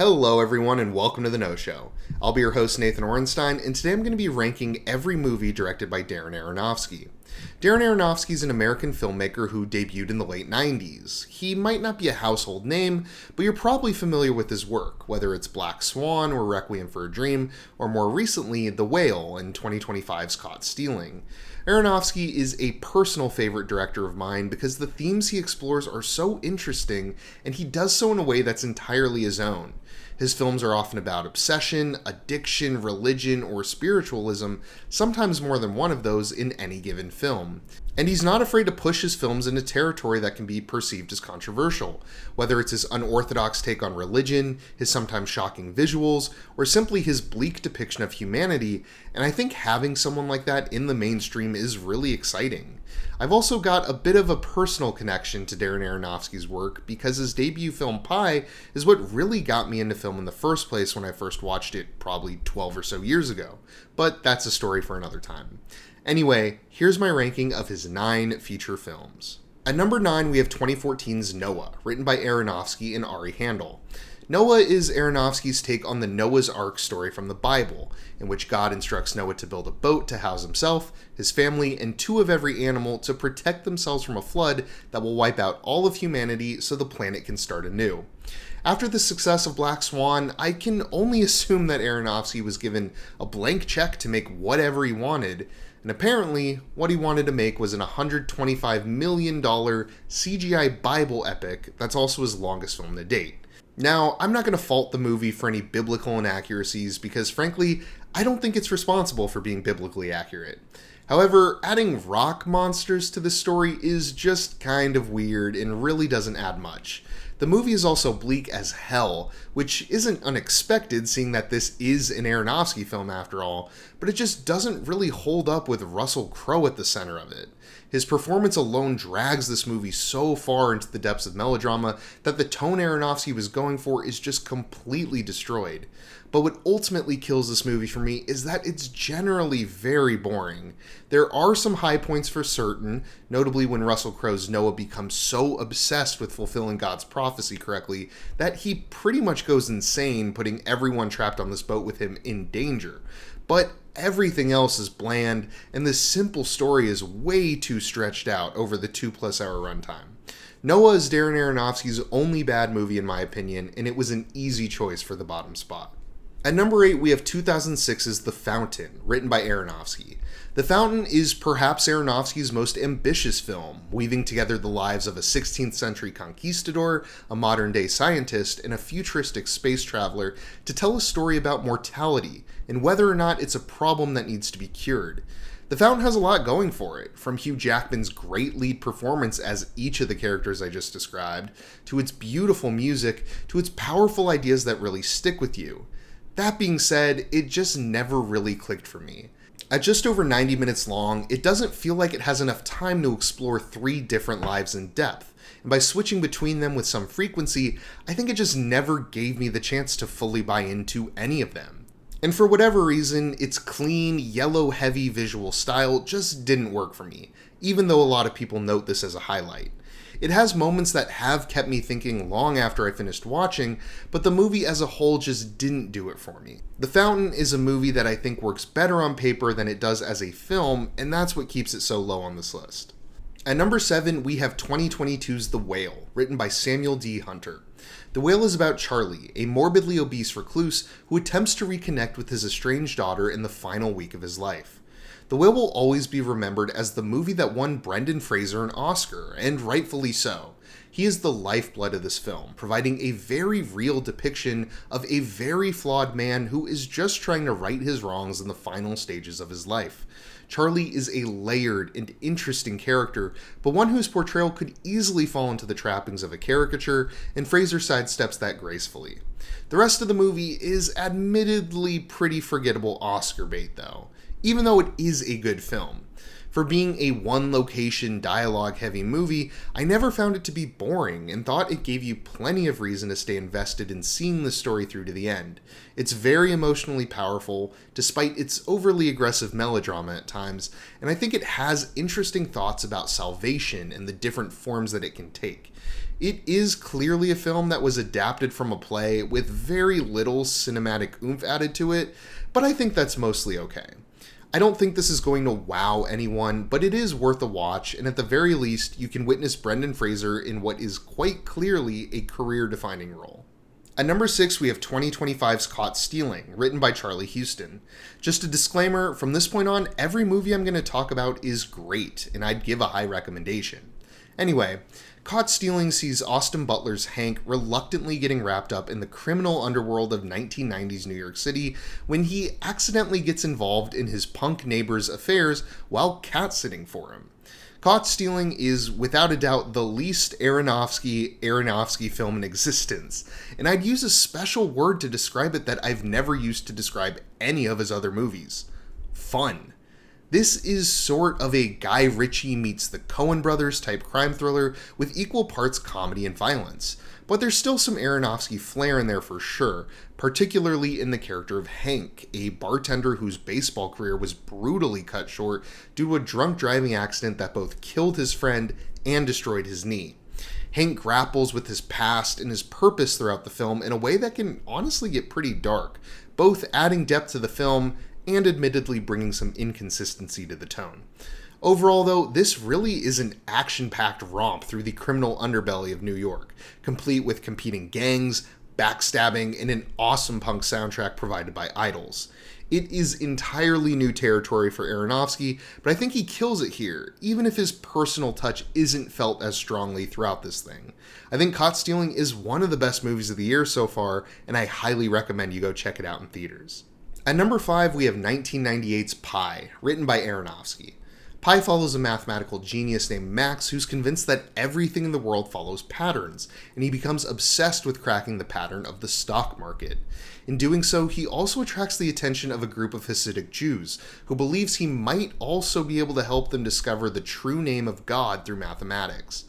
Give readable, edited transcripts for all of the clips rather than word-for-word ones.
Hello everyone and welcome to The No Show. I'll be your host Nathan Orenstein, and today I'm going to be ranking every movie directed by Darren Aronofsky. Darren Aronofsky is an American filmmaker who debuted in the late 90s. He might not be a household name, but you're probably familiar with his work, whether it's Black Swan or Requiem for a Dream, or more recently, The Whale and 2025's Caught Stealing. Aronofsky is a personal favorite director of mine because the themes he explores are so interesting, and he does so in a way that's entirely his own. His films are often about obsession, addiction, religion, or spiritualism, sometimes more than one of those in any given film. And he's not afraid to push his films into territory that can be perceived as controversial, whether it's his unorthodox take on religion, his sometimes shocking visuals, or simply his bleak depiction of humanity, and I think having someone like that in the mainstream is really exciting. I've also got a bit of a personal connection to Darren Aronofsky's work because his debut film Pi is what really got me into film in the first place when I first watched it probably 12 or so years ago, but that's a story for another time. Anyway, here's my ranking of his 9 feature films. At number 9 we have 2014's Noah, written by Aronofsky and Ari Handel. Noah is Aronofsky's take on the Noah's Ark story from the Bible, in which God instructs Noah to build a boat to house himself, his family, and 2 of every animal to protect themselves from a flood that will wipe out all of humanity so the planet can start anew. After the success of Black Swan, I can only assume that Aronofsky was given a blank check to make whatever he wanted, and apparently what he wanted to make was an $125 million CGI Bible epic that's also his longest film to date. Now, I'm not going to fault the movie for any biblical inaccuracies because, frankly, I don't think it's responsible for being biblically accurate. However, adding rock monsters to the story is just kind of weird and really doesn't add much. The movie is also bleak as hell, which isn't unexpected seeing that this is an Aronofsky film after all, but it just doesn't really hold up with Russell Crowe at the center of it. His performance alone drags this movie so far into the depths of melodrama that the tone Aronofsky was going for is just completely destroyed. But what ultimately kills this movie for me is that it's generally very boring. There are some high points for certain, notably when Russell Crowe's Noah becomes so obsessed with fulfilling God's prophecy correctly that he pretty much goes insane, putting everyone trapped on this boat with him in danger. But everything else is bland, and this simple story is way too stretched out over the 2+ hour runtime. Noah is Darren Aronofsky's only bad movie in my opinion, and it was an easy choice for the bottom spot. At number 8 we have 2006's The Fountain, written by Aronofsky. The Fountain is perhaps Aronofsky's most ambitious film, weaving together the lives of a 16th century conquistador, a modern-day scientist, and a futuristic space traveler to tell a story about mortality and whether or not it's a problem that needs to be cured. The Fountain has a lot going for it, from Hugh Jackman's great lead performance as each of the characters I just described, to its beautiful music, to its powerful ideas that really stick with you. That being said, it just never really clicked for me. At just over 90 minutes long, it doesn't feel like it has enough time to explore 3 different lives in depth, and by switching between them with some frequency, I think it just never gave me the chance to fully buy into any of them. And for whatever reason, its clean, yellow-heavy visual style just didn't work for me, even though a lot of people note this as a highlight. It has moments that have kept me thinking long after I finished watching, but the movie as a whole just didn't do it for me. The Fountain is a movie that I think works better on paper than it does as a film, and that's what keeps it so low on this list. At number 7, we have 2022's The Whale, written by Samuel D. Hunter. The Whale is about Charlie, a morbidly obese recluse who attempts to reconnect with his estranged daughter in the final week of his life. The Whale will always be remembered as the movie that won Brendan Fraser an Oscar, and rightfully so. He is the lifeblood of this film, providing a very real depiction of a very flawed man who is just trying to right his wrongs in the final stages of his life. Charlie is a layered and interesting character, but one whose portrayal could easily fall into the trappings of a caricature, and Fraser sidesteps that gracefully. The rest of the movie is admittedly pretty forgettable Oscar bait though, even though it is a good film. For being a one-location, dialogue-heavy movie, I never found it to be boring and thought it gave you plenty of reason to stay invested in seeing the story through to the end. It's very emotionally powerful, despite its overly aggressive melodrama at times, and I think it has interesting thoughts about salvation and the different forms that it can take. It is clearly a film that was adapted from a play with very little cinematic oomph added to it, but I think that's mostly okay. I don't think this is going to wow anyone, but it is worth a watch, and at the very least, you can witness Brendan Fraser in what is quite clearly a career-defining role. At number 6, we have 2025's Caught Stealing, written by Charlie Huston. Just a disclaimer, from this point on, every movie I'm going to talk about is great, and I'd give a high recommendation. Anyway, Caught Stealing sees Austin Butler's Hank reluctantly getting wrapped up in the criminal underworld of 1990s New York City when he accidentally gets involved in his punk neighbor's affairs while cat-sitting for him. Caught Stealing is, without a doubt, the least Aronofsky film in existence, and I'd use a special word to describe it that I've never used to describe any of his other movies. Fun. This is sort of a Guy Ritchie meets the Coen brothers type crime thriller with equal parts comedy and violence, but there's still some Aronofsky flair in there for sure, particularly in the character of Hank, a bartender whose baseball career was brutally cut short due to a drunk driving accident that both killed his friend and destroyed his knee. Hank grapples with his past and his purpose throughout the film in a way that can honestly get pretty dark, both adding depth to the film and admittedly bringing some inconsistency to the tone. Overall, though, this really is an action-packed romp through the criminal underbelly of New York, complete with competing gangs, backstabbing, and an awesome punk soundtrack provided by Idols. It is entirely new territory for Aronofsky, but I think he kills it here, even if his personal touch isn't felt as strongly throughout this thing. I think Caught Stealing is one of the best movies of the year so far, and I highly recommend you go check it out in theaters. At number 5, we have 1998's Pi, written by Aronofsky. Pi follows a mathematical genius named Max who's convinced that everything in the world follows patterns, and he becomes obsessed with cracking the pattern of the stock market. In doing so, he also attracts the attention of a group of Hasidic Jews, who believes he might also be able to help them discover the true name of God through mathematics.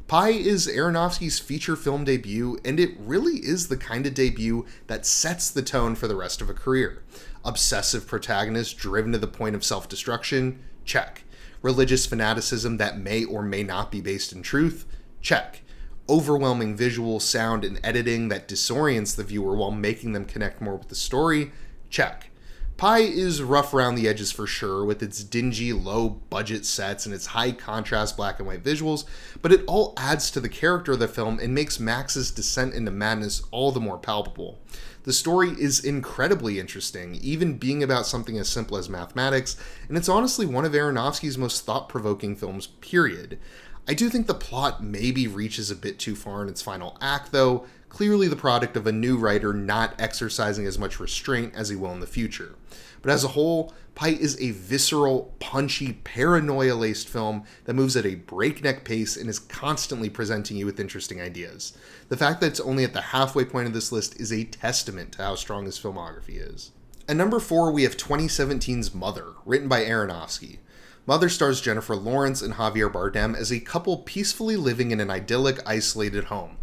Pi is Aronofsky's feature film debut, and it really is the kind of debut that sets the tone for the rest of a career. Obsessive protagonist driven to the point of self-destruction? Check. Religious fanaticism that may or may not be based in truth? Check. Overwhelming visual, sound, and editing that disorients the viewer while making them connect more with the story? Check. Pi is rough around the edges for sure, with its dingy, low-budget sets and its high-contrast black and white visuals, but it all adds to the character of the film and makes Max's descent into madness all the more palpable. The story is incredibly interesting, even being about something as simple as mathematics, and it's honestly one of Aronofsky's most thought-provoking films, period. I do think the plot maybe reaches a bit too far in its final act, though, clearly the product of a new writer not exercising as much restraint as he will in the future. But as a whole, Pi is a visceral, punchy, paranoia-laced film that moves at a breakneck pace and is constantly presenting you with interesting ideas. The fact that it's only at the halfway point of this list is a testament to how strong his filmography is. At number 4, we have 2017's Mother, written by Aronofsky. Mother stars Jennifer Lawrence and Javier Bardem as a couple peacefully living in an idyllic, isolated home.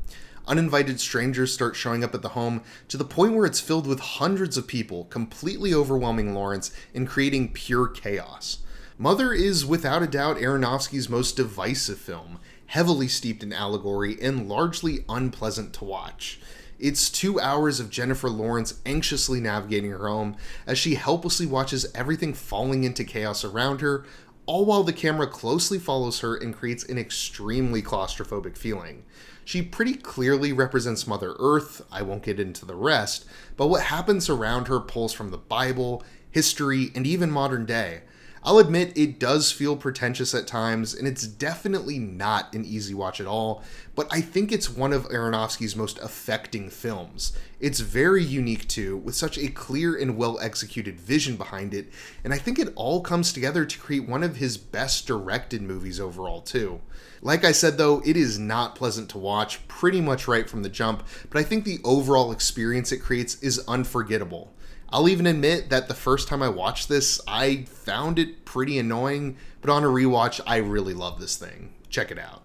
Uninvited strangers start showing up at the home to the point where it's filled with hundreds of people, completely overwhelming Lawrence and creating pure chaos. Mother is without a doubt Aronofsky's most divisive film, heavily steeped in allegory and largely unpleasant to watch. It's 2 hours of Jennifer Lawrence anxiously navigating her home as she helplessly watches everything falling into chaos around her, all while the camera closely follows her and creates an extremely claustrophobic feeling. She pretty clearly represents Mother Earth, I won't get into the rest, but what happens around her pulls from the Bible, history, and even modern day. I'll admit it does feel pretentious at times, and it's definitely not an easy watch at all, but I think it's one of Aronofsky's most affecting films. It's very unique too, with such a clear and well-executed vision behind it, and I think it all comes together to create one of his best directed movies overall too. Like I said though, it is not pleasant to watch pretty much right from the jump, but I think the overall experience it creates is unforgettable. I'll even admit that the first time I watched this, I found it pretty annoying, but on a rewatch, I really love this thing. Check it out.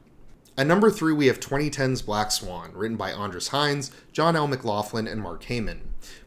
At number 3, we have 2010's Black Swan, written by Andres Hines, John L. McLaughlin, and Mark Heyman.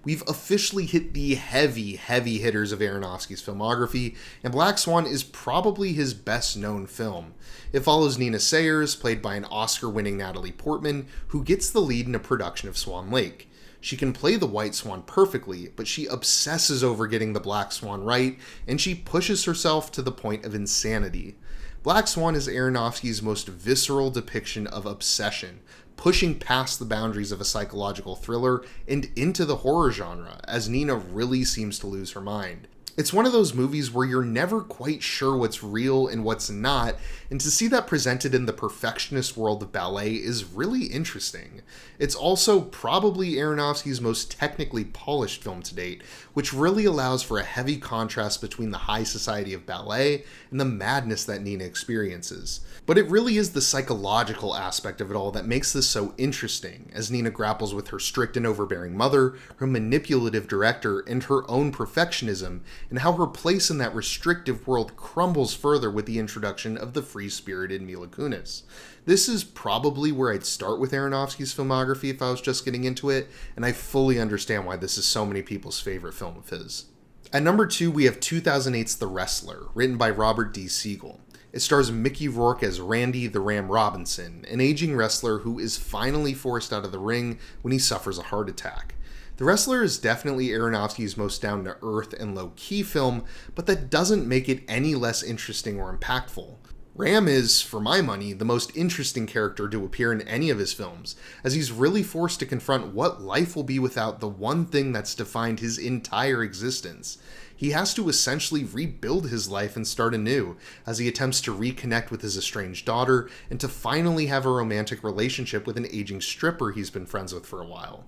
We've officially hit the heavy hitters of Aronofsky's filmography, and Black Swan is probably his best-known film. It follows Nina Sayers, played by an Oscar-winning Natalie Portman, who gets the lead in a production of Swan Lake. She can play the White Swan perfectly, but she obsesses over getting the Black Swan right, and she pushes herself to the point of insanity. Black Swan is Aronofsky's most visceral depiction of obsession, pushing past the boundaries of a psychological thriller and into the horror genre, as Nina really seems to lose her mind. It's one of those movies where you're never quite sure what's real and what's not, and to see that presented in the perfectionist world of ballet is really interesting. It's also probably Aronofsky's most technically polished film to date, which really allows for a heavy contrast between the high society of ballet and the madness that Nina experiences. But it really is the psychological aspect of it all that makes this so interesting, as Nina grapples with her strict and overbearing mother, her manipulative director, and her own perfectionism, and how her place in that restrictive world crumbles further with the introduction of the free-spirited Mila Kunis. This is probably where I'd start with Aronofsky's filmography if I was just getting into it, and I fully understand why this is so many people's favorite film of his. At number 2, we have 2008's The Wrestler, written by Robert D. Siegel. It stars Mickey Rourke as Randy the Ram Robinson, an aging wrestler who is finally forced out of the ring when he suffers a heart attack. The Wrestler is definitely Aronofsky's most down-to-earth and low-key film, but that doesn't make it any less interesting or impactful. Ram is, for my money, the most interesting character to appear in any of his films, as he's really forced to confront what life will be without the one thing that's defined his entire existence. He has to essentially rebuild his life and start anew, as he attempts to reconnect with his estranged daughter and to finally have a romantic relationship with an aging stripper he's been friends with for a while.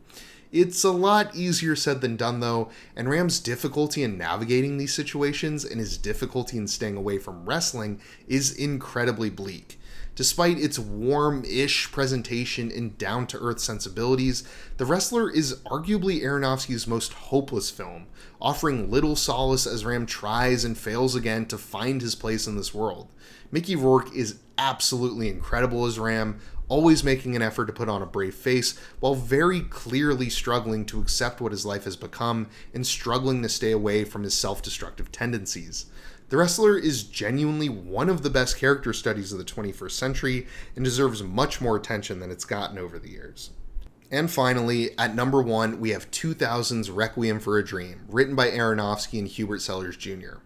It's a lot easier said than done though, and Ram's difficulty in navigating these situations and his difficulty in staying away from wrestling is incredibly bleak. Despite its warm-ish presentation and down-to-earth sensibilities, The Wrestler is arguably Aronofsky's most hopeless film, offering little solace as Ram tries and fails again to find his place in this world. Mickey Rourke is absolutely incredible as Ram, always making an effort to put on a brave face, while very clearly struggling to accept what his life has become and struggling to stay away from his self-destructive tendencies. The Wrestler is genuinely one of the best character studies of the 21st century and deserves much more attention than it's gotten over the years. And finally, at number 1, we have 2000's Requiem for a Dream, written by Aronofsky and Hubert Sellers Jr.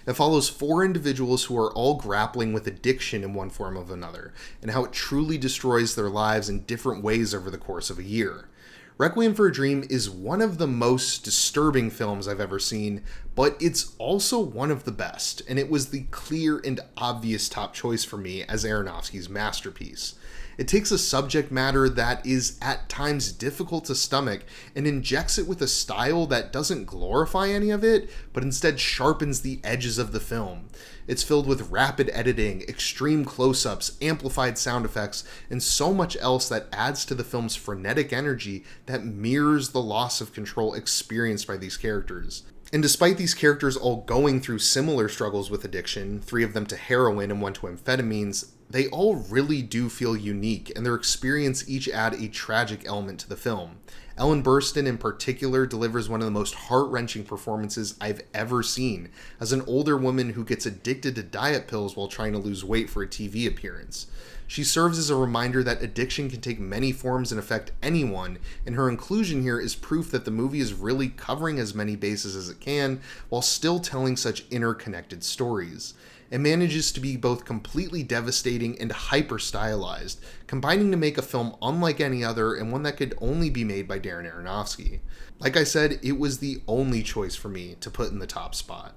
It follows 4 individuals who are all grappling with addiction in one form or another, and how it truly destroys their lives in different ways over the course of a year. Requiem for a Dream is one of the most disturbing films I've ever seen, but it's also one of the best, and it was the clear and obvious top choice for me as Aronofsky's masterpiece. It takes a subject matter that is at times difficult to stomach and injects it with a style that doesn't glorify any of it, but instead sharpens the edges of the film. It's filled with rapid editing, extreme close-ups, amplified sound effects, and so much else that adds to the film's frenetic energy that mirrors the loss of control experienced by these characters. And despite these characters all going through similar struggles with addiction, 3 of them to heroin and 1 to amphetamines, they all really do feel unique, and their experience each add a tragic element to the film. Ellen Burstyn in particular delivers one of the most heart-wrenching performances I've ever seen, as an older woman who gets addicted to diet pills while trying to lose weight for a TV appearance. She serves as a reminder that addiction can take many forms and affect anyone, and her inclusion here is proof that the movie is really covering as many bases as it can, while still telling such interconnected stories. It manages to be both completely devastating and hyper-stylized, combining to make a film unlike any other and one that could only be made by Darren Aronofsky. Like I said, it was the only choice for me to put in the top spot.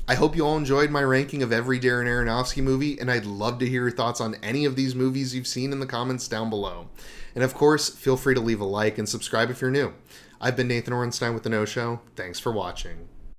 I hope you all enjoyed my ranking of every Darren Aronofsky movie, and I'd love to hear your thoughts on any of these movies you've seen in the comments down below. And of course, feel free to leave a like and subscribe if you're new. I've been Nathan Orenstein with The No Show. Thanks for watching.